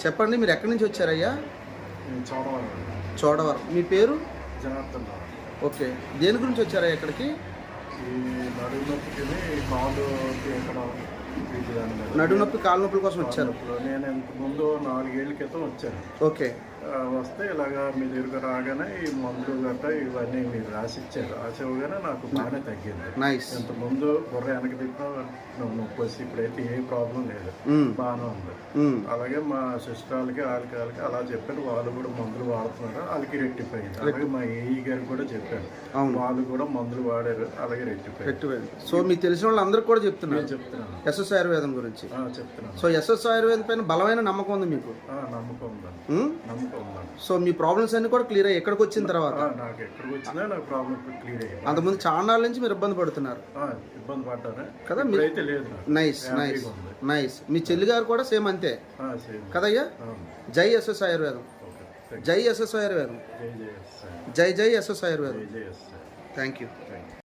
చెప్పండి, మీరు ఎక్కడి నుంచి వచ్చారయ్యా? చోడవరం. చోడవరం. మీ పేరు? జనార్దన్. ఓకే. దేని గురించి వచ్చారయ్యా ఇక్కడికి? ఈ నడుము నొప్పికి కాలుకి ఎక్కడ నడుము నొప్పి, కాలు నొప్పుల కోసం వచ్చారు. నేను ఇంతకుముందు 4 ఏళ్ల క్రితం వచ్చాను. ఓకే. వస్తే ఇలాగా మీ దగ్గర రాగానే ఈ మందులు గట్రా ఇవన్నీ మీరు రాసిచ్చారు. రాసివ్వగానే నాకు బాగానే తగ్గింది. నైస్. ఇంతకుముందు బుర్ర వెనక తిప్పినా నొప్పి వచ్చి ఇప్పుడైతే ఏ ప్రాబ్లం లేదు, బాగానే ఉంది. అలాగే మా సిస్టర్లకి వాళ్ళకి అలా చెప్పాను. వాళ్ళు కూడా మందులు వాడుతున్నారు, వాళ్ళకి రెక్టిఫై అయింది. అలాగే మా ఏఈ గారికి కూడా చెప్పాను, వాళ్ళు కూడా మందులు వాడారు, అలాగే రెక్టిఫై. సో మీకు తెలిసిన వాళ్ళు అందరికి కూడా చెప్తున్నాను ఎస్ఎస్ ఆయుర్వేదం గురించి చెప్తున్నాను. సో ఎస్ఎస్ ఆయుర్వేదం పైన బలమైన నమ్మకం ఉంది మీకు? నమ్మకం ఉందండి, నమ్మకం ఉందండి. సో మీ ప్రాబ్లమ్స్ అన్ని కూడా క్లియర్ అయ్యి ఎక్కడికి వచ్చిన తర్వాత? నాకు ఎక్కడికి వచ్చినా నాకు ప్రాబ్లం క్లియర్ అయ్యింది. అంతకుముందు చాలా నాళ్ళ నుంచి మీరు ఇబ్బంది పడుతున్నారు ఇబ్బంది పడ్డాను కదా? అయితే లేదు. Nice nice nice. మీ చెల్లి గారు కూడా సేమ్ అంతే కదయ్యా? జై ఎస్ఎస్ ఆయుర్వేదం, జై ఎస్ఎస్ ఆయుర్వేదం, జై జై ఎస్ఎస్ ఆయుర్వేదం. Thank you.